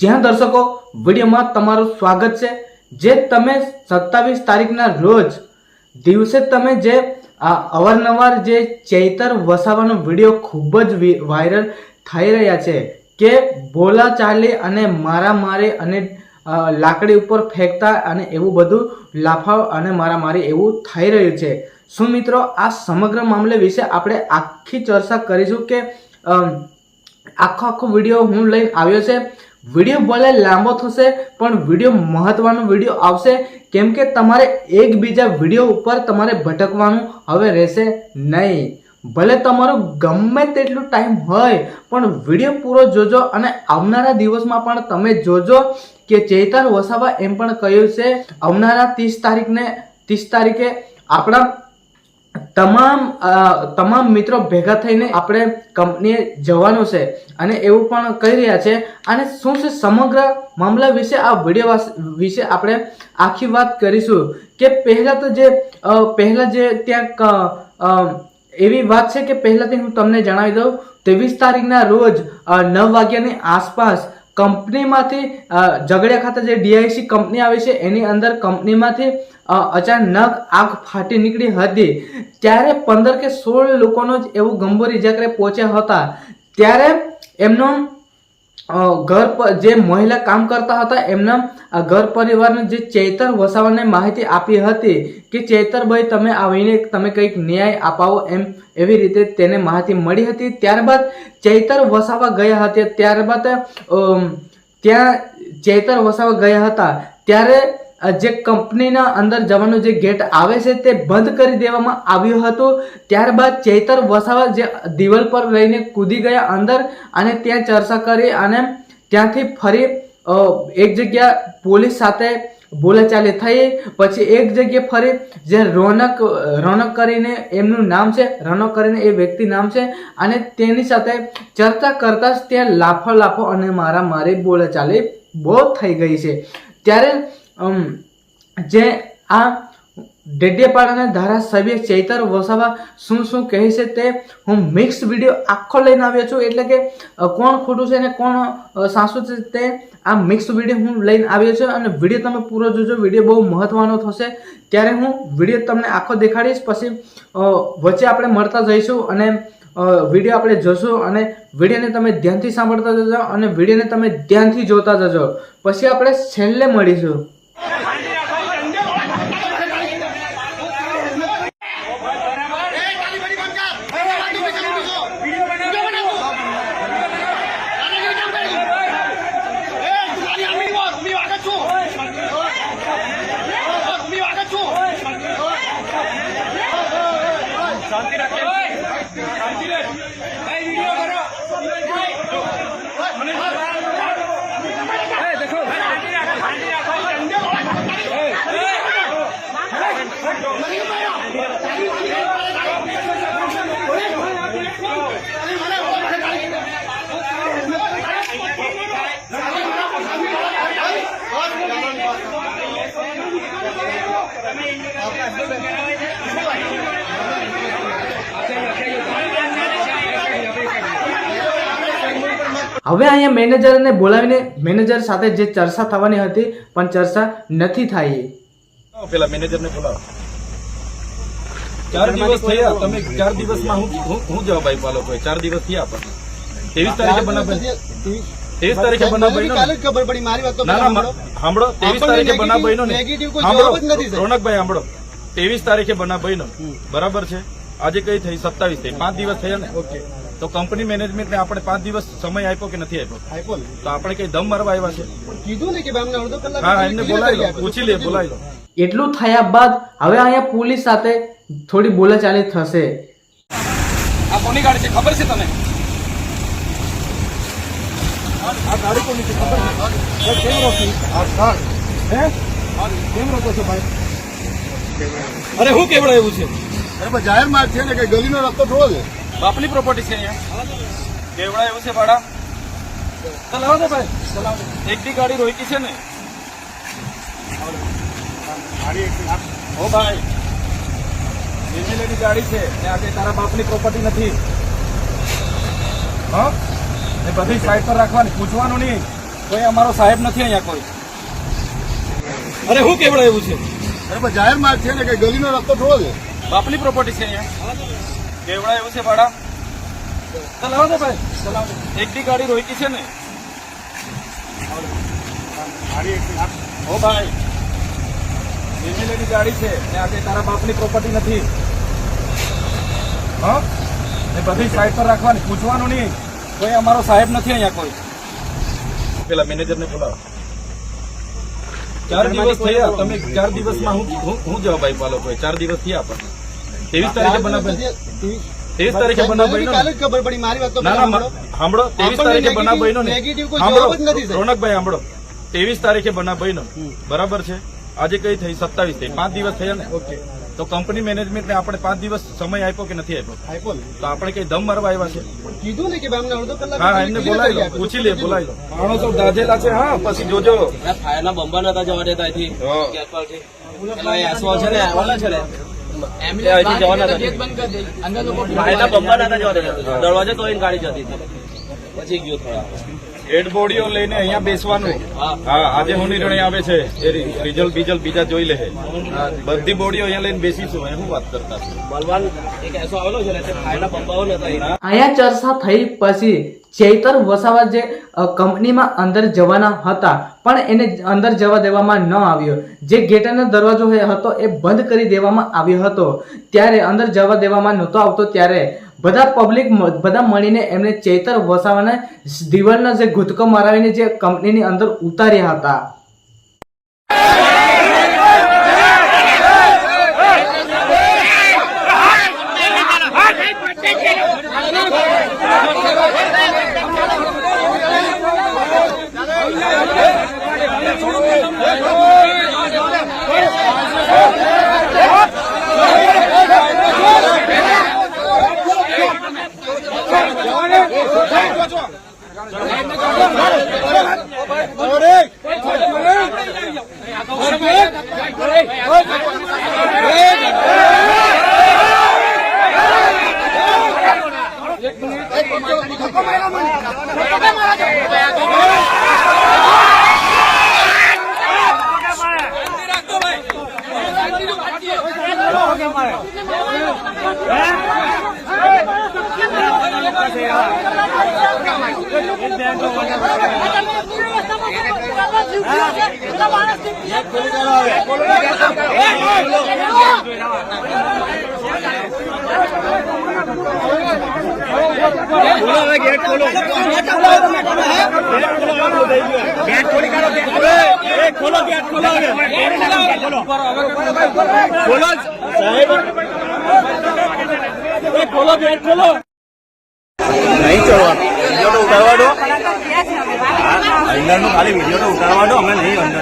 જ્યાં દર્શકો વિડીયોમાં તમારું સ્વાગત છે। જે તમે 27 તારીખના રોજ દિવસે તમે જે અવારનવાર જે ચૈતર વસાવાનો વિડીયો ખૂબ જ વાયરલ થઈ રહ્યા છે કે બોલાચાલી અને મારામારી અને લાકડી ઉપર ફેંકતા અને એવું બધું લાફાઓ અને મારામારી એવું થઈ રહ્યું છે। શું મિત્રો આ સમગ્ર મામલે વિશે આપણે આખી ચર્ચા કરીશું કે આખો વિડીયો હું લઈને આવ્યો છે। વિડીયો ભલે લાંબો થશે પણ વિડીયો મહત્વનો વિડીયો આવશે કેમ કે તમારે એકબીજા વિડીયો ઉપર તમારે ભટકવાનું હવે રહેશે નહીં। ભલે તમારો ગમે તેટલું ટાઈમ હોય પણ વિડીયો પૂરો જોજો અને આવનારા દિવસમાં પણ તમે જોજો કે ચૈતર વસાવા એમ પણ કહ્યું છે આવનારા 30 તારીખે આપણા તમામ મિત્રો ભેગા થઈને આપણે કંપનીએ જવાનું છે અને એવું પણ કહી રહ્યા છે। અને શું છે સમગ્ર મામલા વિશે આ વિડીયો વિશે આપણે આખી વાત કરીશું કે પહેલા જે ત્યાં એવી વાત છે કે પહેલાથી હું તમને જણાવી દઉં 23 તારીખના રોજ 9 વાગ્યાની આસપાસ કંપનીમાંથી ઝઘડિયા ખાતે જે ડીઆઈસી કંપની આવે છે એની અંદર કંપનીમાંથી અચાનક આગ ફાટી નીકળી હતી। ત્યારે 15 કે 16 લોકોનો જ એવું ગંભીર ઇજાગ્રે પહોંચ્યા હતા। ત્યારે એમનો ઘર પર જે મહિલા કામ કરતા હતા એમના ઘર પરિવારને જે ચૈતર વસાવાને માહિતી આપી હતી કે ચૈતરભાઈ તમે આવીને તમે કંઈક ન્યાય અપાવો એમ એવી રીતે તેને માહિતી મળી હતી। ત્યારબાદ ચૈતર વસાવા ગયા હતા। ત્યારબાદ ત્યાં ચૈતર વસાવા ગયા હતા ત્યારે જે કંપનીના અંદર જવાનો જે ગેટ આવે છે તે બંધ કરી દેવામાં આવ્યું હતું। ત્યારબાદ ચૈતર વસાવા જે દિવાલ પર રહીને કૂદી ગયા અંદર અને ત્યાં ચર્ચા કરી અને ત્યાંથી ફરી એક જગ્યા પોલીસ સાથે બોલાચાલી થઈ। પછી એક જગ્યાએ ફરી જે રોનક કરીને એમનું નામ છે રોનક કરીને એ વ્યક્તિ નામ છે અને તેની સાથે ચર્ચા કરતા જ ત્યાં લાફો અને મારામારી બોલાચાલી બહુ થઈ ગઈ છે। ત્યારે જે આ ડેડિયાપાડાના ધારાસભ્ય ચૈતર વસાવા શું કહે છે તે હું મિક્સ વિડીયો આખો લઈને આવ્યો છું। એટલે કે કોણ ખોટું છે અને કોણ સાચું છે તે આ મિક્સ વિડીયો હું લઈને આવ્યો છું અને વિડીયો તમે પૂરો જોજો। વિડીયો બહુ મહત્વનો થશે। ત્યારે હું વિડીયો તમને આખો દેખાડીશ પછી વચ્ચે આપણે મળતા જઈશું અને વિડીયો આપણે જોશું અને વિડીયોને તમે ધ્યાનથી સાંભળતા જજો અને વિડીયોને તમે ધ્યાનથી જોતા જજો પછી આપણે છેલ્લે મળીશું। शांति रखिए शांति रे भाई वीडियो करो ए देखो शांति रखो હવે અહીંયા મેનેજરને બોલાવીને મેનેજર સાથે જે ચર્ચા થવાની હતી પણ ચર્ચા નથી થઈ। પેલા મેનેજરને બોલાવો। 4 દિવસ થયા તમે 4 દિવસમાં હું જવાબ આપ્યો લોકો 4 દિવસ થયા પણ 23 તારીખે બનાભાઈ 23 તારીખે બનાભાઈ કાલે ખબર પડી મારી વાત તો ના સાંભળો 23 તારીખે બનાભાઈ નો નેગેટિવ કોઈ જવાબ જ નથી રોનકભાઈ સાંભળો 23 તારીખે બનાભાઈ નો બરાબર છે આજે કઈ થઈ 27 થઈ 5 દિવસ થયા ને ઓકે તો કંપની મેનેજમેન્ટને આપણે 5 દિવસ સમય આપ્યો કે નથી આપ્યો તો આપણે કઈ દમ મારવા આવ્યા છે કીધું ને કે ભાઈ અમને અડધો કલાક હા એમને બોલાવી લો પૂછી લે બોલાવી લો। એટલું થયા બાદ હવે અહીંયા પોલીસ સાથે થોડી બોલાચાલી થશે। આ કોની ગાડી છે ખબર છે તને આ ગાડી કોની છે ખબર છે કેમ રોકી આ કાર હે કેમ રોકો છો ભાઈ અરે હું કેવડાવ્યું છે અરે જાહેર માર્ગ છે ને કે ગલીનો રસ્તો થોડો છે બાપની પ્રોપર્ટી છે અહીંયા કેવડા એવું છે ભાડા ચલાવો ને ભાઈ ચલાવો એકની ગાડી રોકી છે ને ઓ ભાઈ એમએલએની ગાડી છે આજે તારા બાપની પ્રોપર્ટી નથી હા એ બધી સાઈડ પર રાખવાની પૂછવાનું નહીં કોઈ અમારો સાહેબ નથી અહીંયા કોઈ. અરે હું કેવડાવ્યું છે? અરે પણ જાહેર માર્ગ છે ને, કે ગલીનો રસ્તો થોડો છે. બાપની પ્રોપર્ટી છે અહીંયા. કેવડાવ્યું છે ભાડા. ચલાવો ને ભાઈ, ચલાવો. એકની ગાડી રોકી છે ને. ઓ ભાઈ, એમએલએની ગાડી છે ને, આ કઈ તારા બાપની પ્રોપર્ટી નથી. હા, એ બધી સાઈડ પર રાખવાની, પૂછવાનું નહીં. કોઈ અમારો સાહેબ નથી અહીંયા કોઈ. પેલા મેનેજરને બોલાવો. 4 દિવસ થયા, તમે 4 દિવસમાં હું જવાબ આપ્યો આ લોકોએ? 4 દિવસ થયા આપણને. 23 તારીખે બનાવ બન્યો. 23 તારીખે બનાવ બન્યો. કાલે જ ખબર પડી, મારી વાત તો ના ના સાંભળો, 23 તારીખે બનાવ બન્યો ને. નેગેટિવ કોઈ જવાબ જ નથી સાહેબ. રોનકભાઈ સાંભળો, 23 તારીખે બનાવ બન્યો, બરાબર છે. આજે કઈ થઈ? 27 થઈ. 5 દિવસ થયા ને. ઓકે, તો કંપની મેનેજમેન્ટને આપણે 5 દિવસ સમય આપ્યો કે નથી આપ્યો? આપ્યો ને. તો આપણે કઈ દમ મારવા આવ્યા છે? કીધું ને કે ભાઈ અમને અડધો કલાક હા, એમને બોલાવી લો, પૂછી લે, બોલાવી લો. માણસો દાજેલા છે. હા, પછી જોજો. ફાયરના બંબા નતા જવા દેતા અહીંથી. પેલા એ એસવા છે ને, આવવાના છે ને, એમને અહીંથી જવાના હતા. ફાયરના બંબા નતા જવા દેતા. દરવાજે તો એની ગાડી જતી હતી. પછી ગયો થોડા. હેડ બોડીઓ લઈને અહીંયા બેસવાનું. હા, આજે હું નિર્ણય આવે છે એ રિઝલ્ટ બીજા જોઈ લે. બધી બોડીઓ અહીંયા લઈને બેસીશું. શું વાત કરતા છે? બલવાન એક એસો આવેલો છે ને, તે ફાયરના બંબાઓ નતા અહીંયા. અહીંયા ચર્ચા થઈ પછી ચૈતર વસાવા જે કંપનીમાં અંદર જવાના હતા પણ એને અંદર જવા દેવામાં ન આવ્યો. જે ગેટનો દરવાજો હતો એ બંધ કરી દેવામાં આવ્યો હતો. ત્યારે અંદર જવા દેવામાં નહોતો આવતો. ત્યારે બધા પબ્લિક બધા મળીને એમને ચૈતર વસાવાને દિવાલના જે ઘૂંટકો મારાવીને જે કંપનીની અંદર ઉતાર્યા હતા. નહીં ચડવા, વિડીયો તો ઉતારવા દો. અંદરનું ખાલી વિડીયો તો ઉતારવા દો, અમે નહીં અંદર.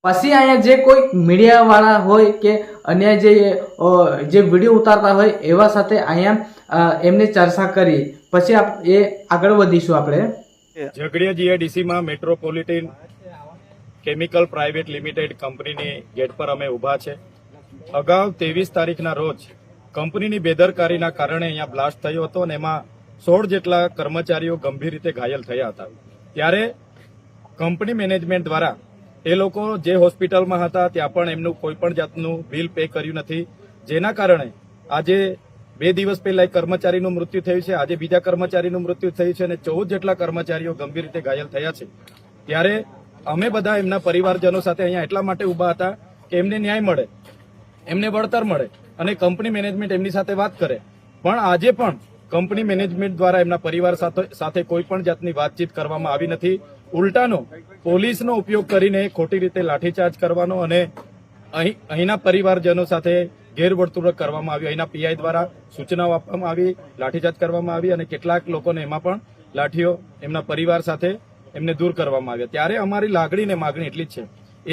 પછી અહીંયા જે કોઈ મીડિયા વાળા હોય કે અન્ય જે વિડીયો ઉતારતા હોય એવા સાથે અહીંયા એમને ચર્ચા કરી. પછી એ આગળ વધીશું આપણે. ઝઘડિયા જીઆઈડીસી માં મેટ્રોપોલિટન કેમિકલ પ્રાઇવેટ લિમિટેડ કંપનીની ગેટ પર અમે ઉભા છે. અગાઉ 23 તારીખના રોજ કંપનીની બેદરકારીના કારણે અહીંયા બ્લાસ્ટ થયો હતો અને એમાં 16 જેટલા કર્મચારીઓ ગંભીર રીતે ઘાયલ થયા હતા. ત્યારે કંપની મેનેજમેન્ટ દ્વારા એ લોકો જે હોસ્પિટલમાં હતા ત્યાં પણ એમનું કોઈ પણ જાતનું બિલ પે કર્યું નથી, જેના કારણે આજે 2 દિવસ પહેલા એક કર્મચારીનું મૃત્યુ થયું છે, આજે બીજા કર્મચારીનું મૃત્યુ થયું છે અને 14 જેટલા કર્મચારીઓ ગંભીર રીતે ઘાયલ થયા છે. ત્યારે અમે બધા એમના પરિવારજનો સાથે અહીંયા એટલા માટે ઉભા હતા કે એમને ન્યાય મળે, એમને વળતર મળે અને કંપની મેનેજમેન્ટ એમની સાથે વાત કરે. પણ આજે પણ કંપની મેનેજમેન્ટ દ્વારા એમના પરિવાર સાથે કોઈ પણ જાતની વાતચીત કરવામાં આવી નથી. ઉલટાનો પોલીસનો ઉપયોગ કરીને ખોટી રીતે લાઠીચાર્જ કરવાનો અને અહીંના પરિવારજનો સાથે ગેરવર્તણૂક કરવામાં આવી. અહીંના પીઆઈ દ્વારા સૂચનાઓ આપવામાં આવી, લાઠીચાર્જ કરવામાં આવી અને કેટલાક લોકોને એમાં પણ લાઠીઓ એમના પરિવાર સાથે એમને દૂર કરવામાં આવ્યા. ત્યારે અમારી લાગણી ને માગણી એટલી જ છે,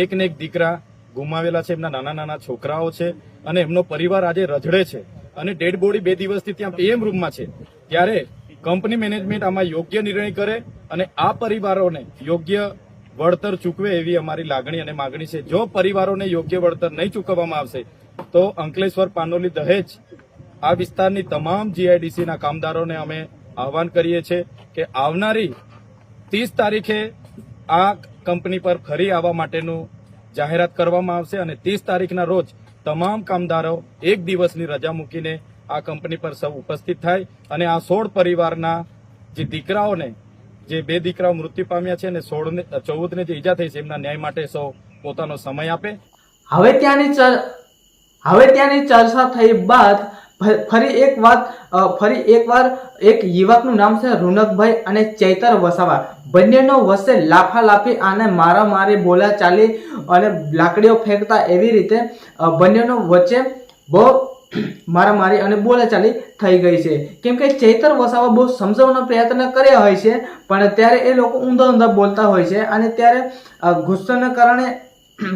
એક ને એક દીકરા ગુમાવેલા છે, એમના નાના નાના છોકરાઓ છે અને એમનો પરિવાર આજે રજડે છે અને ડેડ બોડી 2 દિવસથી ત્યાં પીએમ રૂમમાં છે. ત્યારે કંપની મેનેજમેન્ટ આમાં યોગ્ય નિર્ણય કરે અને આ પરિવારોને યોગ્ય વળતર ચૂકવે એવી અમારી લાગણી અને માગણી છે. જો પરિવારોને યોગ્ય વળતર નહીં ચૂકવવામાં આવશે તો અંકલેશ્વર, પાનોલી, દહેજ આ વિસ્તારની તમામ જીઆઈડીસીના કામદારોને અમે આહવાન કરીએ છીએ કે આવનારી 30 તારીખે આ કંપની પર ફરી આવવા માટેનું જાહેરાત કરવામાં આવશે અને 30 તારીખના રોજ તમામ કામદારો 1 દિવસની રજા મૂકીને આ કંપની પર સૌ ઉપસ્થિત થાય અને આ 16 પરિવારના જે દીકરાઓને, જે 2 દીકરાઓ મૃત્યુ પામ્યા છે અને 14ને જે ઈજા થઈ છે એમના ન્યાય માટે સૌ પોતાનો સમય આપે. હવે ત્યાંની ચર્ચા થઈ બાદ ફરી એકવાર એક યુવકનું નામ છે રોનકભાઈ અને ચૈતર વસાવા. બંનેનો વચ્ચે લાફાલાફી અને મારામારી, બોલાચાલી અને લાકડીઓ ફેંકતા એવી રીતે બંનેનો વચ્ચે બહુ મારામારી અને બોલાચાલી થઈ ગઈ છે. કેમ કે ચૈતર વસાવા બહુ સમજાવવાનો પ્રયત્ન કર્યા હોય છે પણ ત્યારે એ લોકો ઊંધા બોલતા હોય છે અને ત્યારે ગુસ્સાના કારણે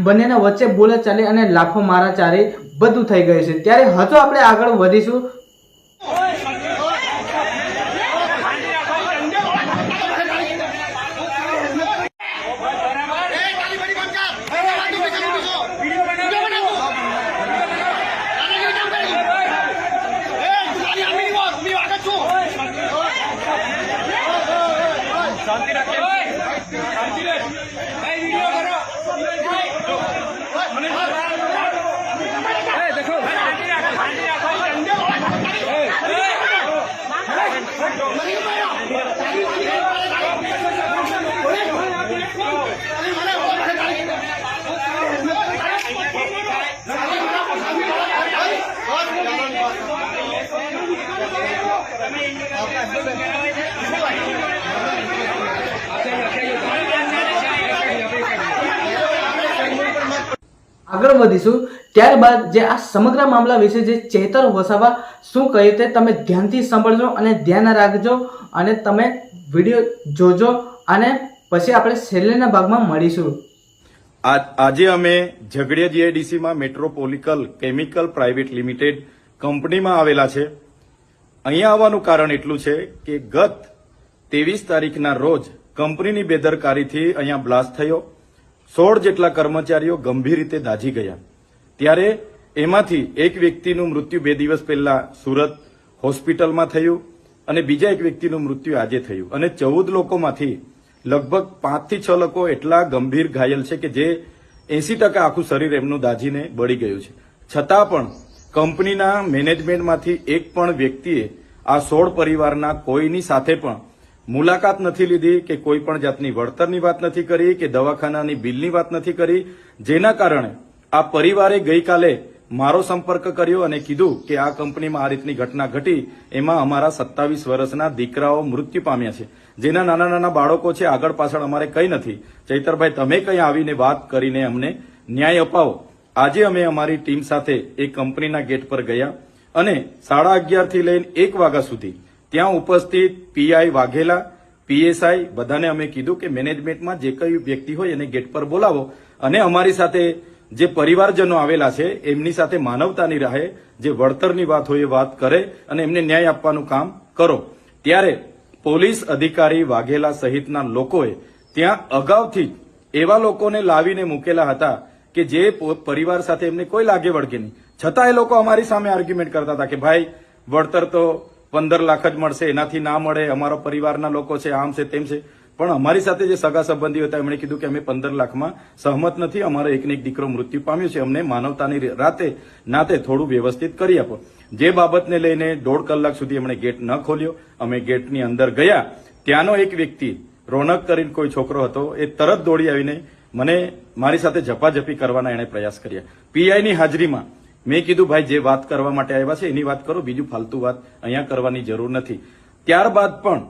બંનેના વચ્ચે બોલાચાલી અને લાફો મારાચારી બધું થઈ ગયું છે. ત્યારે હજુ આપણે આગળ વધીશું. આગળ વધીશું. ત્યારબાદ જે આ સમગ્ર મામલા વિશે જે ચૈતર વસાવા શું કહ્યું તે તમે ધ્યાનથી સાંભળજો અને ધ્યાન રાખજો અને તમે વિડીયો જોજો અને પછી આપણે છેલ્લેના ભાગમાં મળીશું. આજે અમે ઝઘડિયા જીઆઈડીસીમાં મેટ્રોપોલિટન કેમિકલ પ્રાઇવેટ લિમિટેડ કંપનીમાં આવેલા છે. અહીંયા આવવાનું કારણ એટલું છે કે ગત 23 તારીખના રોજ કંપનીની બેદરકારીથી અહીંયા બ્લાસ્ટ થયો. 16 જેટલા કર્મચારીઓ ગંભીર રીતે દાઝી ગયા. ત્યારે એમાંથી એક વ્યક્તિનું મૃત્યુ 2 દિવસ પહેલા સુરત હોસ્પિટલમાં થયું અને બીજા એક વ્યક્તિનું મૃત્યુ આજે થયું અને 14 લોકોમાંથી લગભગ 5 થી 6 લોકો એટલા ગંભીર ઘાયલ છે કે જે 80% આખું શરીર એમનું દાઝીને બળી ગયું છે. છતાં પણ કંપનીના મેનેજમેન્ટમાંથી એક પણ વ્યક્તિએ આ 16 પરિવારના કોઈની સાથે પણ મુલાકાત નથી લીધી કે કોઈ પણ જાતની વળતરની વાત નથી કરી કે દવાખાનાની બિલની વાત નથી કરી, જેના કારણે આ પરિવારે ગઈકાલે મારો સંપર્ક કર્યો અને કીધું કે આ કંપનીમાં આ રીતની ઘટના ઘટી, એમાં અમારા 27 વર્ષના દીકરાઓ મૃત્યુ પામ્યા છે, જેના નાના નાના બાળકો છે, આગળ પાછળ અમારે કંઈ નથી. ચૈતરભાઈ, તમે કંઈ આવીને વાત કરીને અમને ન્યાય અપાવો. આજે અમે અમારી ટીમ સાથે એ કંપનીના ગેટ પર ગયા અને 11:30 થી લઈને 1 વાગ્યા સુધી ત્યાં ઉપસ્થિત પીઆઈ વાઘેલા, પીએસઆઈ બધાને અમે કીધું કે મેનેજમેન્ટમાં જે કઈ વ્યક્તિ હોય એને ગેટ પર બોલાવો અને અમારી સાથે જે પરિવારજનો આવેલા છે એમની સાથે માનવતાની રાહે જે વળતરની વાત હોય એ વાત કરે અને એમને ન્યાય આપવાનું કામ કરો. ત્યારે પોલીસ અધિકારી વાઘેલા સહિતના લોકોએ ત્યાં અગાઉથી જ એવા લોકોને લાવીને મૂકેલા હતા કે જે પરિવાર સાથે એમને કોઈ લાગે વળગે નહીં, છતાં એ લોકો અમારી સામે આર્ગ્યુમેન્ટ કરતા હતા કે ભાઈ વળતર તો 15 લાખ જ મળશે, એનાથી ના મળે, અમારા પરિવારના લોકો છે, આમ છે તેમ છે. પણ અમારી સાથે જે સગા સંબંધીઓ હતા એમણે કીધું કે અમે 15 લાખમાં સહમત નથી, અમારો એકને એક દીકરો મૃત્યુ પામ્યો છે, અમને માનવતાની નાતે થોડું વ્યવસ્થિત કરી આપો. જે બાબતને લઈને 1.5 કલાક સુધી એમણે ગેટ ન ખોલ્યો. અમે ગેટની અંદર ગયા, ત્યાંનો એક વ્યક્તિ રોનક કરીને કોઈ છોકરો હતો, એ તરત દોડી આવીને મને મારી સાથે ઝપાઝપી કરવાના એણે પ્રયાસ કર્યા. પીઆઈની હાજરીમાં મેં કીધું ભાઈ જે વાત કરવા માટે આવ્યા છે એની વાત કરો, બીજું ફાલતુ વાત અહીંયા કરવાની જરૂર નથી. ત્યારબાદ પણ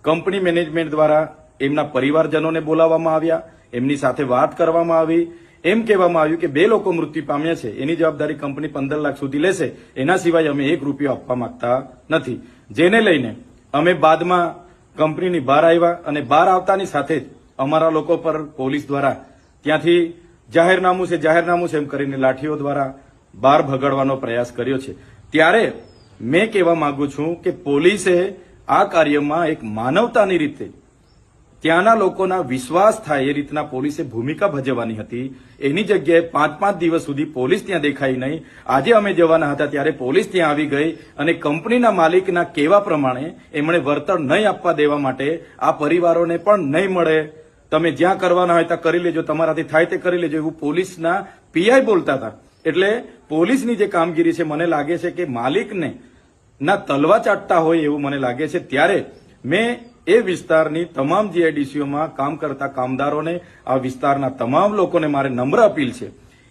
કંપની મેનેજમેન્ટ દ્વારા એમના પરિવારજનોને બોલાવવામાં આવ્યા, એમની સાથે વાત કરવામાં આવી. એમ કહેવામાં આવ્યું કે 2 લોકો મૃત્યુ પામ્યા છે, એની જવાબદારી કંપની 15 લાખ સુધી લેશે, એના સિવાય અમે 1 રૂપિયો આપવા માંગતા નથી. જેને લઈને અમે બાદમાં કંપનીની બહાર આવ્યા અને બહાર આવતાની સાથે જ અમારા લોકો પર પોલીસ દ્વારા ત્યાંથી જાહેરનામું છે એમ કરીને લાઠીઓ દ્વારા બહાર ભગાડવાનો પ્રયાસ કર્યો છે. ત્યારે મેં કહેવા માંગુ છું કે પોલીસે આ કાર્યમાં એક માનવતાની રીતે ત્યાંના લોકોના વિશ્વાસ થાય એ રીતના પોલીસે ભૂમિકા ભજવવાની હતી. એની જગ્યાએ 5-5 દિવસ સુધી પોલીસ ત્યાં દેખાઈ નહીં. આજે અમે જવાના હતા ત્યારે પોલીસ ત્યાં આવી ગઈ અને કંપનીના માલિકના કહેવા પ્રમાણે એમણે વળતર નહીં આપવા દેવા માટે આ પરિવારોને પણ નહીં મળે, તમે જ્યાં કરવાના હોય ત્યાં કરી લેજો, તમારાથી થાય તે કરી લેજો, એવું પોલીસના પીઆઈ બોલતા હતા. એટલે પોલીસની જે કામગીરી છે મને લાગે છે કે માલિકને ના તલવા ચાટતા હોય એવું મને લાગે છે. ત્યારે મેં એ વિસ્તારની તમામ જીઆઈડીસીઓમાં કામ કરતા કામદારોને, આ વિસ્તારના તમામ લોકોને મારે નમ્ર અપીલ છે,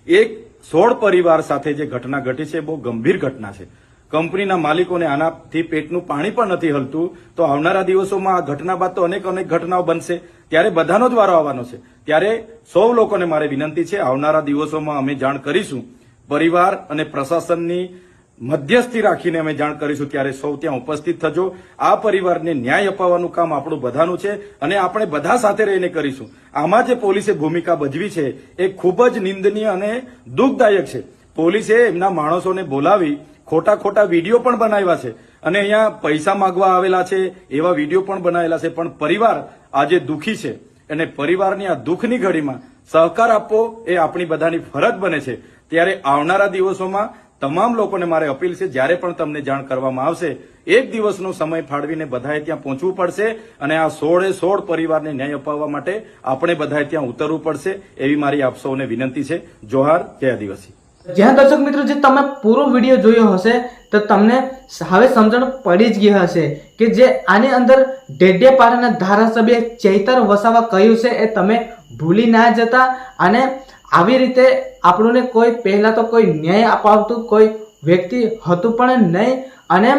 એક 16 પરિવાર સાથે જે ઘટના ઘટી છે બહુ ગંભીર ઘટના છે. કંપનીના માલિકોને આનાથી પેટનું પાણી પણ નથી હલતું. તો આવનારા દિવસોમાં આ ઘટના બાદ તો અનેક ઘટનાઓ બનશે, ત્યારે બધાનો જ વારો આવવાનો છે. ત્યારે સૌ લોકોને મારે વિનંતી છે, આવનારા દિવસોમાં અમે જાણ કરીશું, પરિવાર અને પ્રશાસનની મધ્યસ્થી રાખીને અમે જાણ કરીશું. ત્યારે સૌ ત્યાં ઉપસ્થિત થજો. આ પરિવારને ન્યાય અપાવવાનું કામ આપણું બધાનું છે અને આપણે બધા સાથે રહીને કરીશું. આમાં જે પોલીસે ભૂમિકા ભજવી છે એ ખૂબ જ નિંદનીય અને દુઃખદાયક છે. પોલીસે એમના માણસોને બોલાવી ખોટા વિડીયો પણ બનાવ્યા છે અને અહીંયા પૈસા માંગવા આવેલા છે એવા વિડીયો પણ બનાવેલા છે. પણ પરિવાર આજે દુઃખી છે અને પરિવારની આ દુઃખની ઘડીમાં સહકાર આપવો એ આપણી બધાની ફરજ બને છે. ત્યારે આવનારા દિવસોમાં તમામ લોકોને મારે અપીલ છે, જ્યારે પણ તમને જાણ કરવામાં આવશે 1 દિવસનો સમય ફાળવીને બધાએ ત્યાં પહોંચવું પડશે અને આ 16 પરિવારને ન્યાય અપાવવા માટે આપણે બધાએ ત્યાં ઉતરવું પડશે, એવી મારી આપ સૌને વિનંતી છે. જોહાર, જય આદિવાસી. જ્યાં દર્શક મિત્રો જે તમે પૂરો વિડીયો જોયો હશે તો તમને હવે સમજણ પડી જ ગઈ હશે કે જે આની અંદર ડેડિયાપાડાના ધારાસભ્ય ચૈતર વસાવા કહ્યું છે એ તમે ભૂલી ના જતા. અને આવી રીતે આપણને કોઈ પહેલા તો કોઈ ન્યાય અપાવતું કોઈ વ્યક્તિ હતું પણ નહીં. અને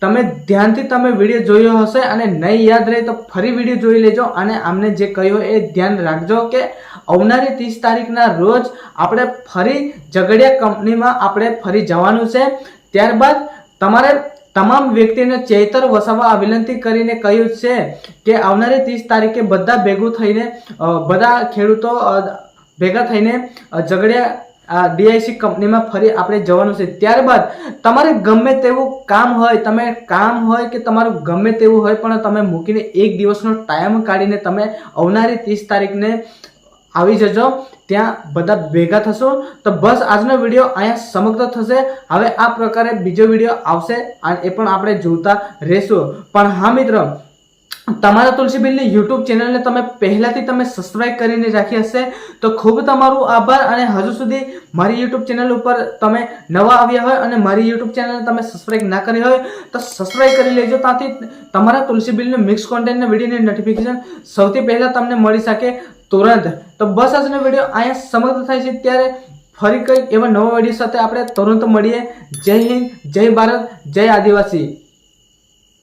તમે ધ્યાનથી તમે વિડીયો જોયો હશે અને નહીં યાદ રહે તો ફરી વિડીયો જોઈ લેજો. અને આમને જે કહ્યું એ ધ્યાન રાખજો કે આવનારી 30 તારીખના રોજ આપણે ફરી ઝઘડિયા કંપનીમાં આપણે ફરી જવાનું છે. ત્યારબાદ તમારે તમામ વ્યક્તિને ચૈતર વસાવા વિનંતી કરીને કહ્યું છે કે આવનારી 30 તારીખે બધા ભેગું થઈને બધા ખેડૂતો ભેગા થઈને ઝઘડિયા ડીઆઈસી કંપનીમાં ફરી આપણે જવાનું છે. ત્યારબાદ તમારે ગમે તેવું કામ હોય કે તમારું ગમે તેવું હોય પણ તમે મૂકીને 1 દિવસનો ટાઈમ કાઢીને તમે આવનારી 30 તારીખને આવી જજો. ત્યાં બધા ભેગા થશો. તો બસ આજનો વિડીયો અહીંયા સમાપ્ત થશે. હવે આ પ્રકારે બીજો વિડીયો આવશે અને એ પણ આપણે જોતા રહેશું. પણ હા મિત્રો, તમારા તુલસીબેનની યુટ્યુબ ચેનલને તમે પહેલાથી તમે સબસ્ક્રાઇબ કરીને રાખી હશે તો ખૂબ તમારું આભાર. અને હજુ સુધી મારી યુટ્યુબ ચેનલ ઉપર તમે નવા આવ્યા હોય અને મારી યુટ્યુબ ચેનલ તમે સબસ્ક્રાઇબ ના કરી હોય તો સબસ્ક્રાઇબ કરી લેજો, ત્યાંથી તમારા તુલસીબેનના મિક્સ કોન્ટેન્ટના વિડીયોની નોટિફિકેશન સૌથી પહેલા તમને મળી શકે તુરંત. તો બસ આજનો વિડીયો અહીંયા સમાપ્ત થાય છે. ત્યારે ફરી કંઈક એવા નવા વિડીયો સાથે આપણે તુરંત મળીએ. જય હિન્દ, જય ભારત, જય આદિવાસી.